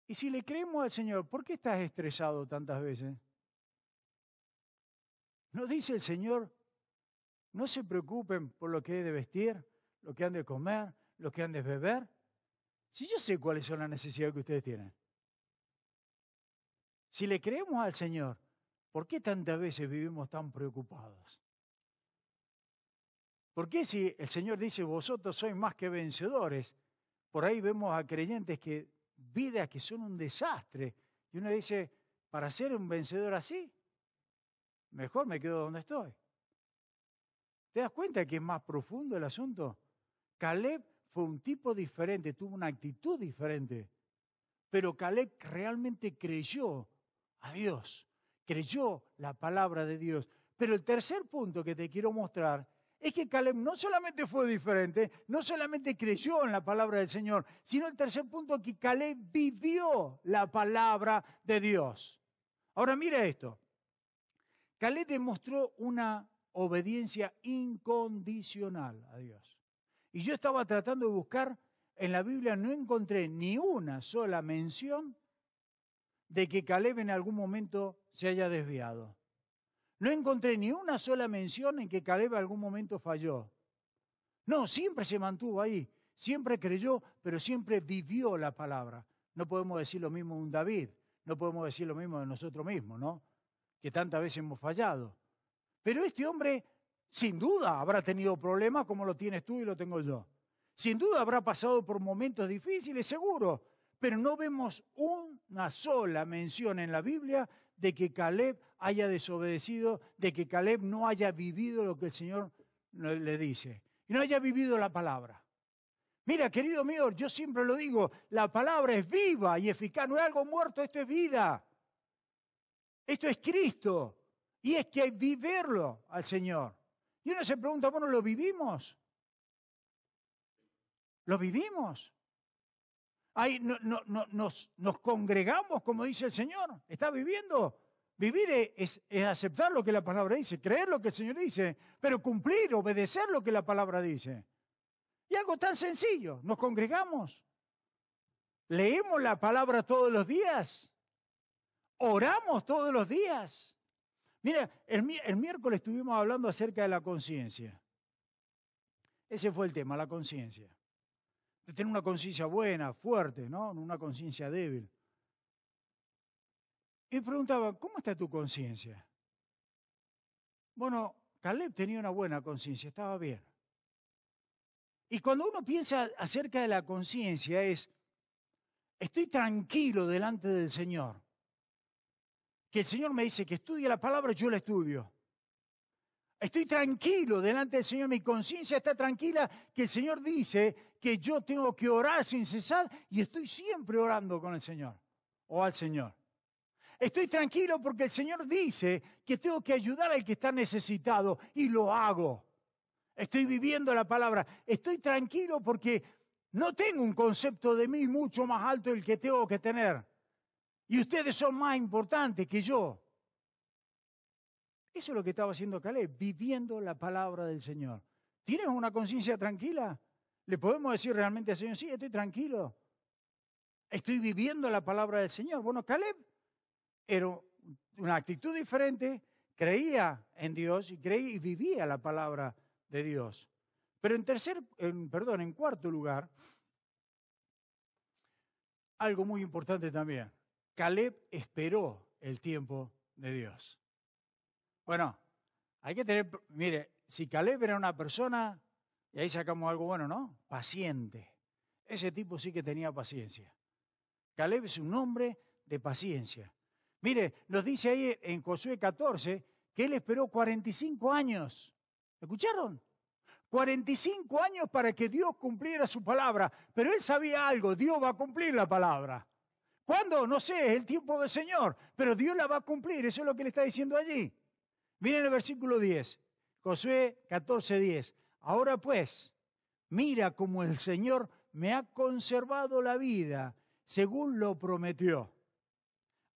Y si le creemos al Señor, ¿por qué estás estresado tantas veces? ¿No dice el Señor, no se preocupen por lo que he de vestir, lo que han de comer, lo que han de beber? Si yo sé cuáles son las necesidades que ustedes tienen. Si le creemos al Señor, ¿por qué tantas veces vivimos tan preocupados? ¿Por qué si el Señor dice, vosotros sois más que vencedores? Por ahí vemos a creyentes que vidas que son un desastre. Y uno dice, para ser un vencedor así, mejor me quedo donde estoy. ¿Te das cuenta que es más profundo el asunto? Caleb fue un tipo diferente, tuvo una actitud diferente. Pero Caleb realmente creyó a Dios, creyó la palabra de Dios. Pero el tercer punto que te quiero mostrar es que Caleb no solamente fue diferente, no solamente creyó en la palabra del Señor, sino el tercer punto que Caleb vivió la palabra de Dios. Ahora mira esto. Caleb demostró una obediencia incondicional a Dios. Y yo estaba tratando de buscar, en la Biblia no encontré ni una sola mención de que Caleb en algún momento se haya desviado. No encontré ni una sola mención en que Caleb en algún momento falló. No, siempre se mantuvo ahí, siempre creyó, pero siempre vivió la palabra. No podemos decir lo mismo de un David, no podemos decir lo mismo de nosotros mismos, ¿no? Que tantas veces hemos fallado. Pero este hombre, sin duda, habrá tenido problemas como lo tienes tú y lo tengo yo. Sin duda habrá pasado por momentos difíciles, seguro, pero no vemos una sola mención en la Biblia de que Caleb haya desobedecido, de que Caleb no haya vivido lo que el Señor le dice, y no haya vivido la palabra. Mira, querido mío, yo siempre lo digo, la palabra es viva y eficaz, no es algo muerto, esto es vida. Esto es Cristo, y es que hay que vivirlo al Señor. Y uno se pregunta, bueno, ¿lo vivimos? ¿Lo vivimos? Ahí nos congregamos, como dice el Señor. ¿Está viviendo? Vivir es aceptar lo que la palabra dice, creer lo que el Señor dice, pero cumplir, obedecer lo que la palabra dice. Y algo tan sencillo, nos congregamos. ¿Leemos la palabra todos los días? ¿Oramos todos los días? Mira, el miércoles estuvimos hablando acerca de la conciencia. Ese fue el tema, la conciencia. De tener una conciencia buena, fuerte, ¿no? No una conciencia débil. Y me preguntaba, ¿cómo está tu conciencia? Bueno, Caleb tenía una buena conciencia, estaba bien. Y cuando uno piensa acerca de la conciencia es, estoy tranquilo delante del Señor. Que el Señor me dice que estudie la palabra, yo la estudio. Estoy tranquilo delante del Señor, mi conciencia está tranquila, que el Señor dice que yo tengo que orar sin cesar y estoy siempre orando con el Señor o al Señor. Estoy tranquilo porque el Señor dice que tengo que ayudar al que está necesitado y lo hago. Estoy viviendo la palabra. Estoy tranquilo porque no tengo un concepto de mí mucho más alto del que tengo que tener. Y ustedes son más importantes que yo. Eso es lo que estaba haciendo Caleb, viviendo la palabra del Señor. ¿Tienes una conciencia tranquila? ¿Le podemos decir realmente al Señor, sí, estoy tranquilo? Estoy viviendo la palabra del Señor. Bueno, Caleb era una actitud diferente, creía en Dios y creía y vivía la palabra de Dios. Pero en cuarto lugar, algo muy importante también. Caleb esperó el tiempo de Dios. Bueno, hay que tener, mire, si Caleb era una persona, y ahí sacamos algo bueno, ¿no? Paciente. Ese tipo sí que tenía paciencia. Caleb es un hombre de paciencia. Mire, nos dice ahí en Josué 14 que él esperó 45 años. ¿Escucharon? 45 años para que Dios cumpliera su palabra. Pero él sabía algo, Dios va a cumplir la palabra. ¿Cuándo? No sé, es el tiempo del Señor. Pero Dios la va a cumplir, eso es lo que le está diciendo allí. Miren el versículo 10, Josué 14:10. Ahora pues, mira cómo el Señor me ha conservado la vida, según lo prometió.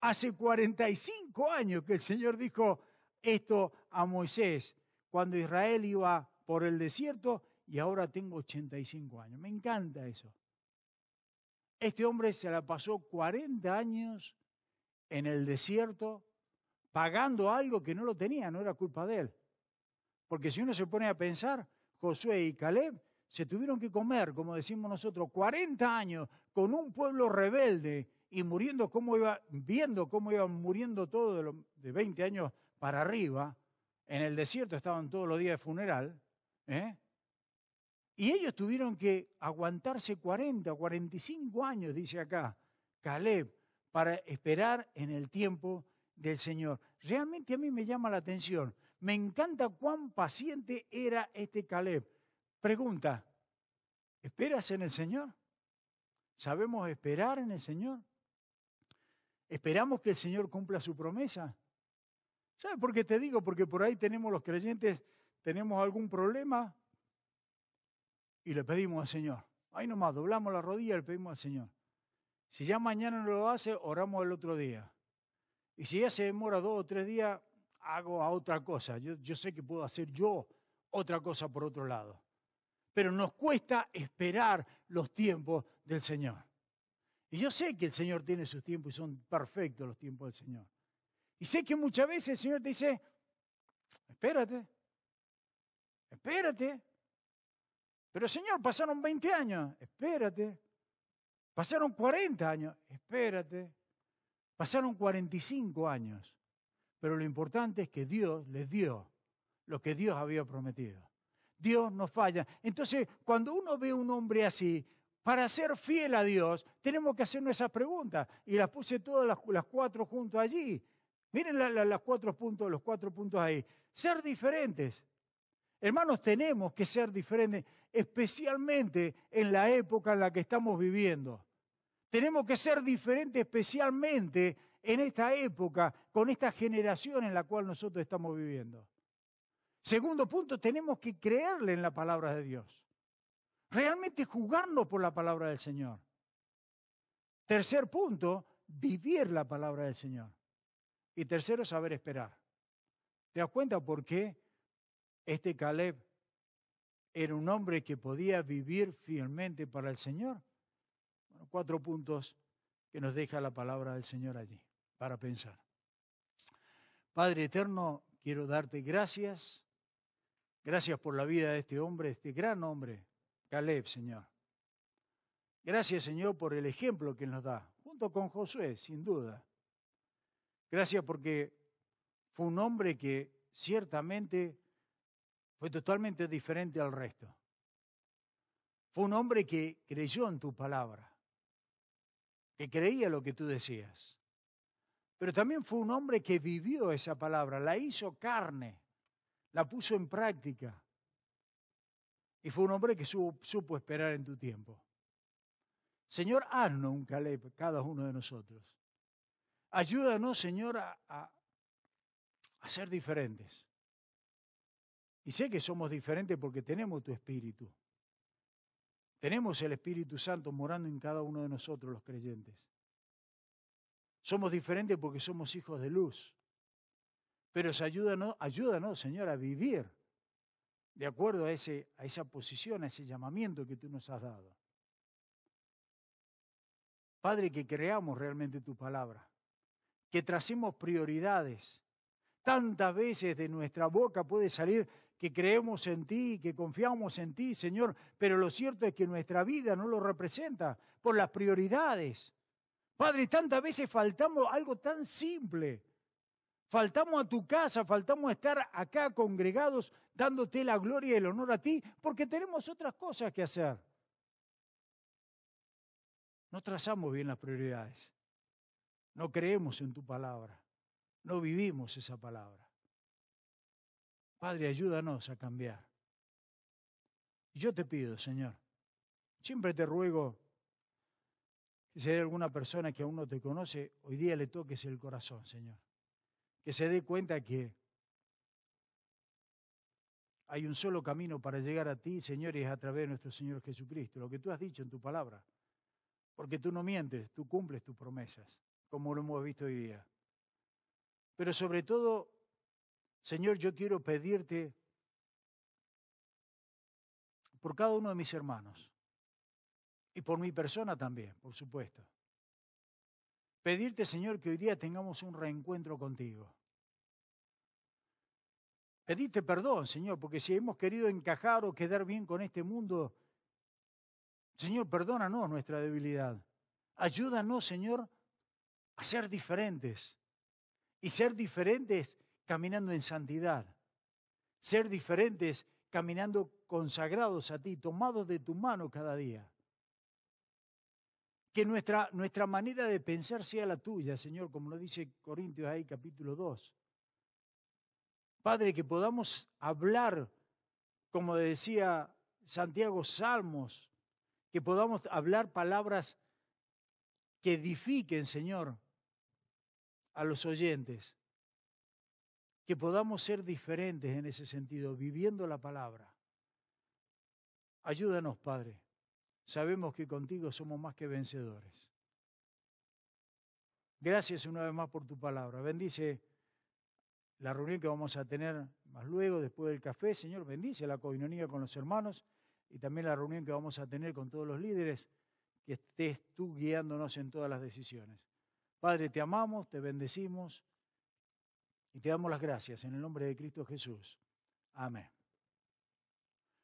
Hace 45 años que el Señor dijo esto a Moisés, cuando Israel iba por el desierto, y ahora tengo 85 años. Me encanta eso. Este hombre se la pasó 40 años en el desierto, pagando algo que no lo tenía, no era culpa de él. Porque si uno se pone a pensar, Josué y Caleb se tuvieron que comer, como decimos nosotros, 40 años con un pueblo rebelde y viendo cómo iban muriendo todos de 20 años para arriba. En el desierto estaban todos los días de funeral. Y ellos tuvieron que aguantarse 40 o 45 años, dice acá Caleb, para esperar en el tiempo del Señor. Realmente a mí me llama la atención. Me encanta cuán paciente era este Caleb. Pregunta, ¿esperas en el Señor? ¿Sabemos esperar en el Señor? ¿Esperamos que el Señor cumpla su promesa? ¿Sabes por qué te digo? Porque por ahí tenemos los creyentes, tenemos algún problema y le pedimos al Señor. Ahí nomás, doblamos la rodilla y le pedimos al Señor. Si ya mañana no lo hace, oramos el otro día. Y si ya se demora 2 o 3 días, hago a otra cosa. Yo sé que puedo hacer yo otra cosa por otro lado. Pero nos cuesta esperar los tiempos del Señor. Y yo sé que el Señor tiene sus tiempos y son perfectos los tiempos del Señor. Y sé que muchas veces el Señor te dice, espérate. Pero Señor, pasaron 20 años, espérate. Pasaron 40 años, espérate. Pasaron 45 años. Pero lo importante es que Dios les dio lo que Dios había prometido. Dios no falla. Entonces, cuando uno ve a un hombre así, para ser fiel a Dios, tenemos que hacernos esas preguntas. Y las puse todas las 4 juntos allí. Miren los 4 puntos ahí. Ser diferentes. Hermanos, tenemos que ser diferentes, especialmente en la época en la que estamos viviendo. Tenemos que ser diferentes especialmente en esta época, con esta generación en la cual nosotros estamos viviendo. Segundo punto, tenemos que creerle en la palabra de Dios. Realmente jugarnos por la palabra del Señor. Tercer punto, vivir la palabra del Señor. Y tercero, saber esperar. ¿Te das cuenta por qué este Caleb era un hombre que podía vivir fielmente para el Señor? Bueno, 4 puntos que nos deja la palabra del Señor allí para pensar. Padre eterno, quiero darte gracias. Gracias por la vida de este hombre, este gran hombre, Caleb, Señor. Gracias, Señor, por el ejemplo que nos da, junto con Josué, sin duda. Gracias porque fue un hombre que ciertamente fue totalmente diferente al resto. Fue un hombre que creyó en tu palabra, que creía lo que tú decías. Pero también fue un hombre que vivió esa palabra, la hizo carne, la puso en práctica. Y fue un hombre que supo esperar en tu tiempo. Señor, haznos un Caleb, cada uno de nosotros. Ayúdanos, Señor, a ser diferentes. Y sé que somos diferentes porque tenemos tu Espíritu. Tenemos el Espíritu Santo morando en cada uno de nosotros, los creyentes. Somos diferentes porque somos hijos de luz. Pero ayúdanos, Señor, a vivir de acuerdo a esa posición, a ese llamamiento que tú nos has dado. Padre, que creamos realmente tu palabra, que tracemos prioridades. Tantas veces de nuestra boca puede salir que creemos en ti, que confiamos en ti, Señor, pero lo cierto es que nuestra vida no lo representa por las prioridades. Padre, tantas veces faltamos algo tan simple. Faltamos a tu casa, faltamos a estar acá congregados dándote la gloria y el honor a ti, porque tenemos otras cosas que hacer. No trazamos bien las prioridades. No creemos en tu palabra. No vivimos esa palabra. Padre, ayúdanos a cambiar. Y yo te pido, Señor, siempre te ruego que si hay alguna persona que aún no te conoce, hoy día le toques el corazón, Señor. Que se dé cuenta que hay un solo camino para llegar a ti, Señor, y es a través de nuestro Señor Jesucristo. Lo que tú has dicho en tu palabra. Porque tú no mientes, tú cumples tus promesas, como lo hemos visto hoy día. Pero sobre todo, Señor, yo quiero pedirte por cada uno de mis hermanos y por mi persona también, por supuesto. Pedirte, Señor, que hoy día tengamos un reencuentro contigo. Pedirte perdón, Señor, porque si hemos querido encajar o quedar bien con este mundo, Señor, perdónanos nuestra debilidad. Ayúdanos, Señor, a ser diferentes. Y ser diferentes caminando en santidad. Ser diferentes caminando consagrados a ti, tomados de tu mano cada día. Que nuestra manera de pensar sea la tuya, Señor, como lo dice Corintios ahí, capítulo 2. Padre, que podamos hablar, como decía Santiago, salmos, que podamos hablar palabras que edifiquen, Señor, a los oyentes. Que podamos ser diferentes en ese sentido, viviendo la palabra. Ayúdanos, Padre. Sabemos que contigo somos más que vencedores. Gracias una vez más por tu palabra. Bendice la reunión que vamos a tener más luego, después del café. Señor, bendice la coinonía con los hermanos y también la reunión que vamos a tener con todos los líderes, que estés tú guiándonos en todas las decisiones. Padre, te amamos, te bendecimos y te damos las gracias en el nombre de Cristo Jesús. Amén.